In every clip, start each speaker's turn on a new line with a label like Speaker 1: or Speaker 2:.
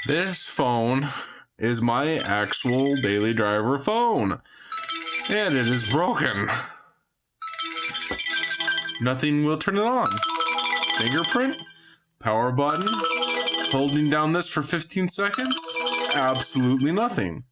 Speaker 1: This phone is my actual daily driver phone, and it is broken. Nothing will turn it on. Fingerprint, power button, holding down this for 15 seconds, absolutely nothing.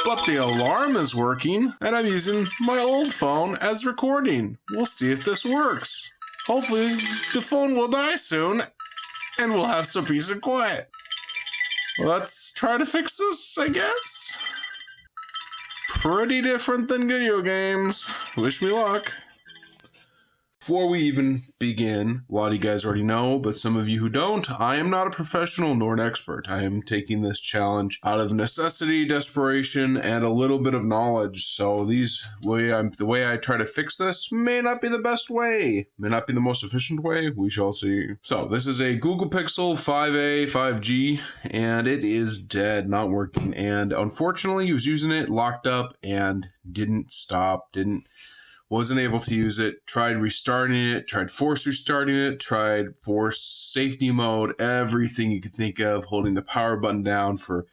Speaker 1: But the alarm is working, and I'm using my old phone as recording. We'll see if this works. Hopefully, the phone will die soon, and we'll have some peace and quiet. Let's try to fix this, I guess. Pretty different than video games. Wish me luck. Before we even begin, a lot of you guys already know, but some of you who don't, I am not a professional nor an expert. I am taking this challenge out of necessity, desperation, and a little bit of knowledge. So the way I try to fix this may not be the best way, may not be the most efficient way. We shall see. So this is a Google Pixel 5a, 5G, and it is dead, not working. And unfortunately, he was using it, locked up, and didn't stop, wasn't able to use it, tried restarting it, tried force restarting it, tried force safety mode, everything you could think of, holding the power button down for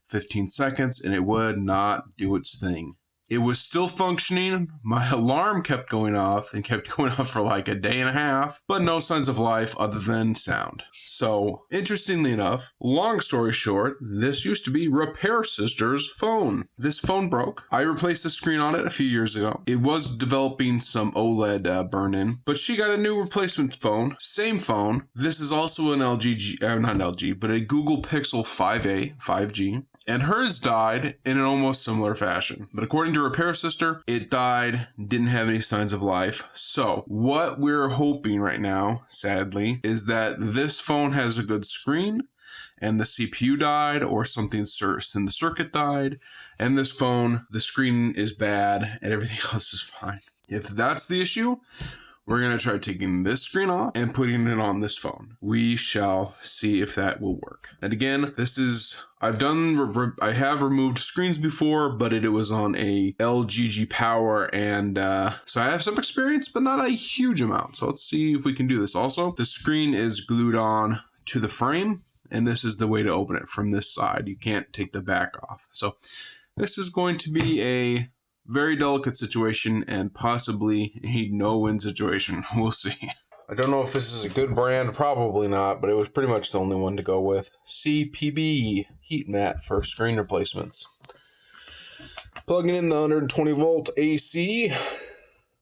Speaker 1: 15 seconds, and it would not do its thing. It was still functioning. My alarm kept going off and kept going off for like a day and a half, but no signs of life other than sound. So, interestingly enough, long story short, this used to be Repair Sister's phone. This phone broke. I replaced the screen on it a few years ago. It was developing some OLED burn-in, but she got a new replacement phone, same phone. This is also an not LG, but a Google Pixel 5a, 5G. And hers died in an almost similar fashion. But according to Repair Sister, it died, didn't have any signs of life. So what we're hoping right now, sadly, is that this phone has a good screen and the CPU died or something in the circuit died. And this phone, the screen is bad and everything else is fine. If that's the issue, we're going to try taking this screen off and putting it on this phone. We shall see if that will work. And again, I have removed screens before, but it was on a LG Power, and so I have some experience, but not a huge amount. So let's see if we can do this. Also, the screen is glued on to the frame, and this is the way to open it from this side. You can't take the back off. So this is going to be a very delicate situation and possibly a no-win situation. We'll see. I don't know if this is a good brand, probably not, but it was pretty much the only one to go with. CPB heat mat for screen replacements. Plugging in the 120 volt AC.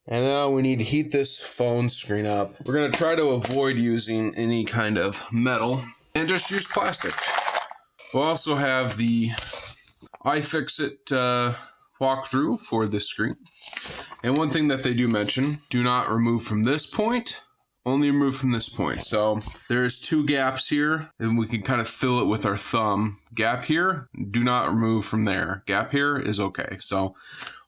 Speaker 1: And now we need to heat this phone screen up. We're going to try to avoid using any kind of metal and just use plastic. We'll also have the iFixit walkthrough for this screen. And one thing that they do mention, do not remove from this point, only remove from this point. So there's two gaps here, and we can kind of fill it with our thumb. Gap here, do not remove from there. Gap here is okay. So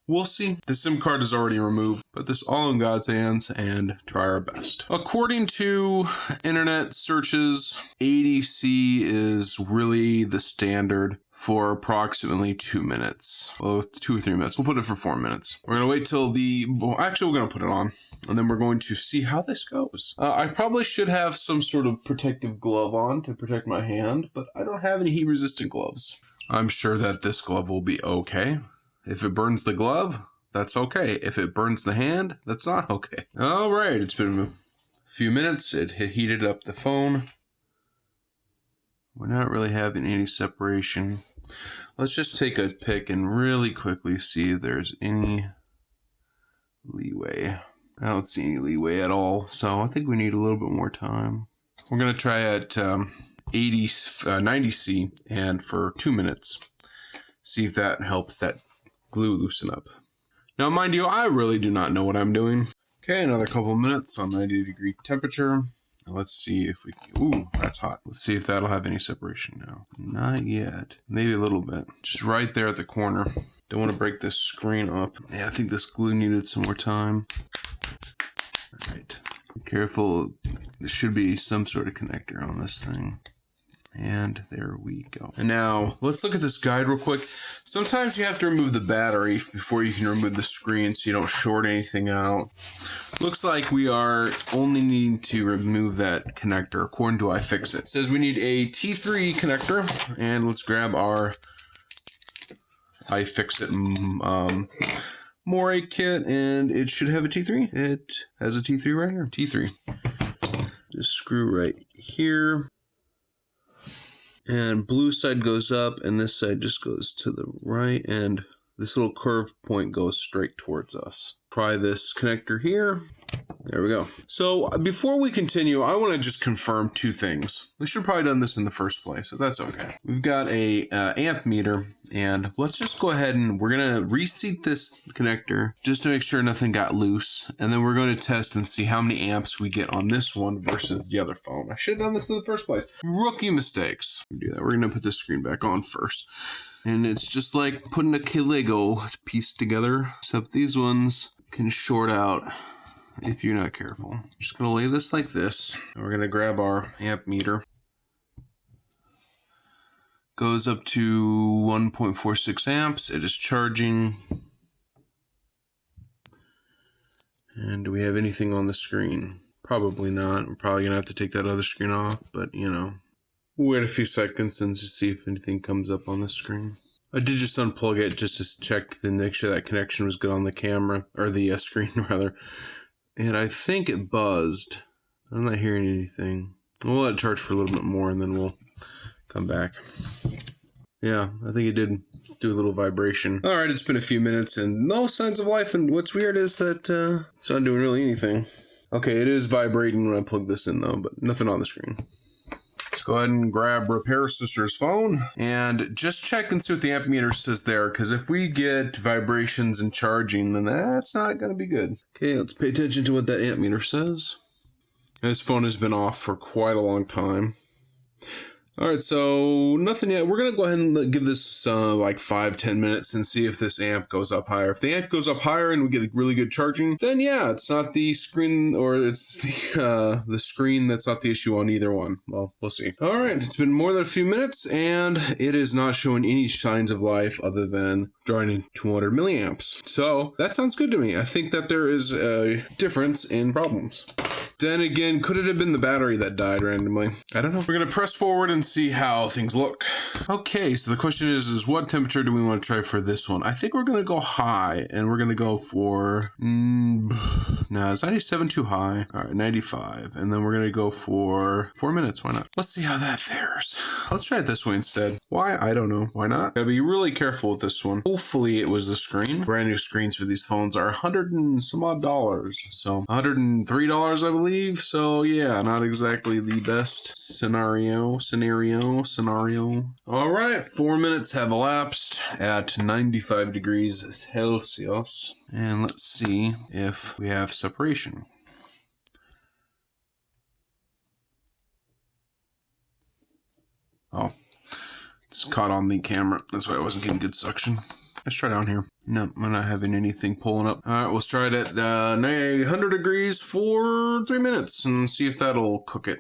Speaker 1: we'll see. The SIM card is already removed. Put this all in God's hands and try our best. According to internet searches, ADC is really the standard for approximately 2 minutes. Well, 2 or 3 minutes. We'll put it for 4 minutes. We're going to wait till actually, we're going to put it on. And then we're going to see how this goes. I probably should have some sort of protective glove on to protect my hand, but I don't have any heat-resistant gloves. I'm sure that this glove will be okay. If it burns the glove, that's okay. If it burns the hand, that's not okay. All right, it's been a few minutes. It heated up the phone. We're not really having any separation. Let's just take a pic and really quickly see if there's any leeway. I don't see any leeway at all, so I think we need a little bit more time. We're going to try at 90C and for 2 minutes. See if that helps that glue loosen up. Now, mind you, I really do not know what I'm doing. Okay, another couple minutes on 90-degree temperature. Let's see if we can. Ooh, that's hot. Let's see if that'll have any separation now. Not yet. Maybe a little bit. Just right there at the corner. Don't want to break this screen up. Yeah, I think this glue needed some more time. All right. Be careful. There should be some sort of connector on this thing. And there we go. And now let's look at this guide real quick. Sometimes you have to remove the battery before you can remove the screen so you don't short anything out. Looks like we are only needing to remove that connector according to iFixit. It says we need a T3 connector, and let's grab our iFixit Moray kit, and it should have a T3. It has a T3 right here. T3. Just screw right here. And blue side goes up, and this side just goes to the right, and this little curved point goes straight towards us. Pry this connector here. There we go. So before we continue, I want to just confirm two things. We should have probably done this in the first place, so that's okay. We've got a amp meter, and let's just go ahead and we're going to reseat this connector just to make sure nothing got loose. And then we're going to test and see how many amps we get on this one versus the other phone. I should have done this in the first place. Rookie mistakes. Do that. We're going to put this screen back on first. And it's just like putting a Lego piece together, except these ones can short out if you're not careful. Just gonna lay this like this. And we're gonna grab our amp meter. Goes up to 1.46 amps. It is charging. And do we have anything on the screen? Probably not. We're probably gonna have to take that other screen off, but you know. We'll wait a few seconds and just see if anything comes up on the screen. I did just unplug it just to check to make sure that connection was good on the camera, or the screen rather. And I think it buzzed. I'm not hearing anything. We'll let it charge for a little bit more and then we'll come back. Yeah, I think it did do a little vibration. All right, it's been a few minutes and no signs of life. And what's weird is that it's not doing really anything. Okay, it is vibrating when I plug this in though, but nothing on the screen. Let's go ahead and grab Repair Sister's phone and just check and see what the amp meter says there, because if we get vibrations and charging, then that's not going to be good. Okay, let's pay attention to what that amp meter says. This phone has been off for quite a long time. All right, so nothing yet. We're going to go ahead and give this like 5-10 minutes and see if this amp goes up higher. If the amp goes up higher and we get really good charging, then yeah, it's not the screen, or it's the screen that's not the issue on either one. Well, we'll see. All right, it's been more than a few minutes and it is not showing any signs of life other than drawing 200 milliamps. So that sounds good to me. I think that there is a difference in problems. Then again, could it have been the battery that died randomly? I don't know. We're going to press forward and see how things look. Okay, so the question is what temperature do we want to try for this one? I think we're going to go high, and we're going to go for... no, is 97 too high? All right, 95. And then we're going to go for 4 minutes. Why not? Let's see how that fares. Let's try it this way instead. Why? I don't know. Why not? Gotta be really careful with this one. Hopefully it was the screen. Brand new screens for these phones are $100 and some odd. So $103, I believe. So yeah, not exactly the best scenario. All right, 4 minutes have elapsed at 95 degrees Celsius. And let's see if we have separation. Oh, it's caught on the camera. That's why I wasn't getting good suction. Let's try down here. No, I'm not having anything pulling up. All right, let's try it at 100 degrees for 3 minutes and see if that'll cook it.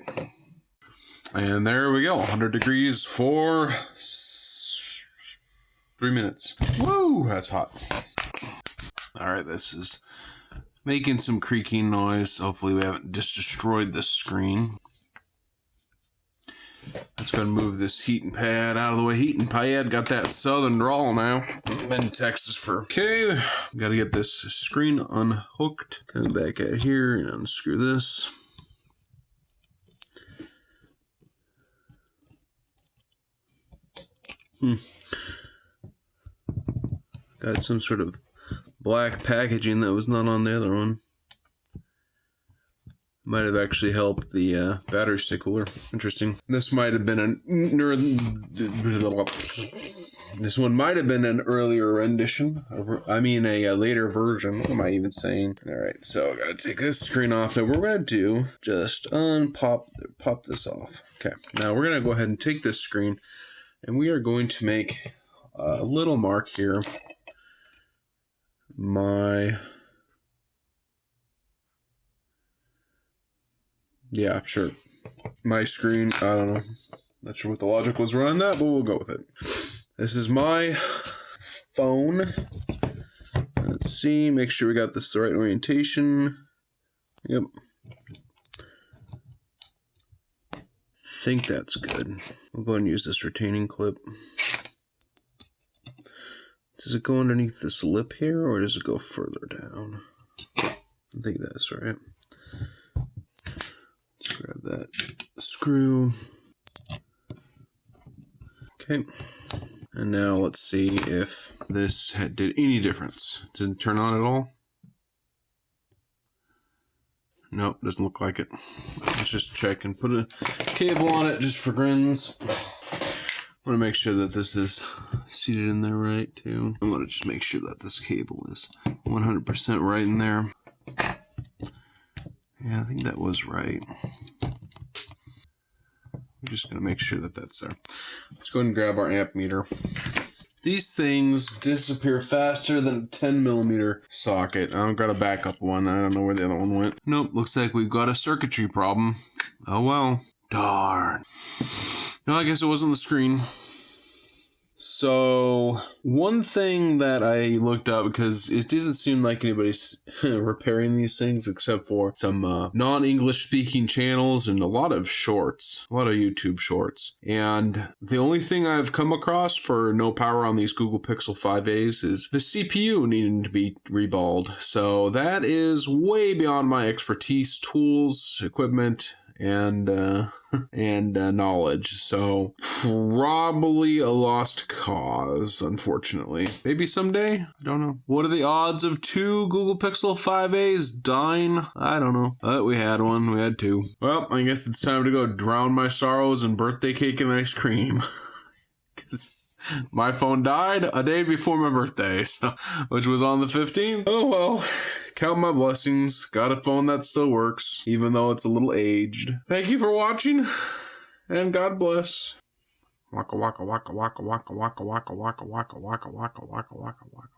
Speaker 1: And there we go, 100 degrees for 3 minutes. Woo, that's hot. All right, this is making some creaking noise. Hopefully we haven't just destroyed the screen. Let's go and move this heating pad out of the way. Heating pad, got that southern drawl now. Been in Texas for... Okay, gotta get this screen unhooked. Come back out here and unscrew this. Got some sort of black packaging that was not on the other one. Might have actually helped the battery stay cooler. Interesting. This might have been this one might have been an earlier rendition. A later version. What am I even saying? All right, so I gotta take this screen off. Now what we're gonna do, just pop this off. Okay, now we're gonna go ahead and take this screen, and we are going to make a little mark here. Yeah, sure. My screen, I don't know. Not sure what the logic was running that, but we'll go with it. This is my phone. Let's see, make sure we got this the right orientation. Yep. Think that's good. We'll go ahead and use this retaining clip. Does it go underneath this lip here, or does it go further down? I think that's right. Let's grab that screw. Okay. And now let's see if this did any difference. Did it turn on at all? Nope, doesn't look like it. Let's just check and put a cable on it just for grins. I want to make sure that this is seated in there right too. I want to just make sure that this cable is 100% right in there. Yeah, I think that was right. I'm just going to make sure that that's there. Let's go ahead and grab our amp meter. These things disappear faster than a 10mm socket. I've got a backup one. I don't know where the other one went. Nope, looks like we've got a circuitry problem. Oh well. Darn. No, I guess it wasn't the screen. So, one thing that I looked up, because it doesn't seem like anybody's repairing these things except for some non-English speaking channels and a lot of shorts, a lot of YouTube shorts. And the only thing I've come across for no power on these Google Pixel 5a's is the CPU needing to be reballed. So that is way beyond my expertise, tools, equipment, and knowledge. So probably a lost cause, unfortunately. Maybe someday? I don't know. What are the odds of 2 Google Pixel 5a's dying? I don't know. But we had one. We had 2. Well, I guess it's time to go drown my sorrows in birthday cake and ice cream. Because my phone died a day before my birthday, so, which was on the 15th. Oh well. Count my blessings. Got a phone that still works, even though it's a little aged. Thank you for watching, and God bless. Waka waka waka waka waka waka waka waka waka waka waka waka waka waka waka.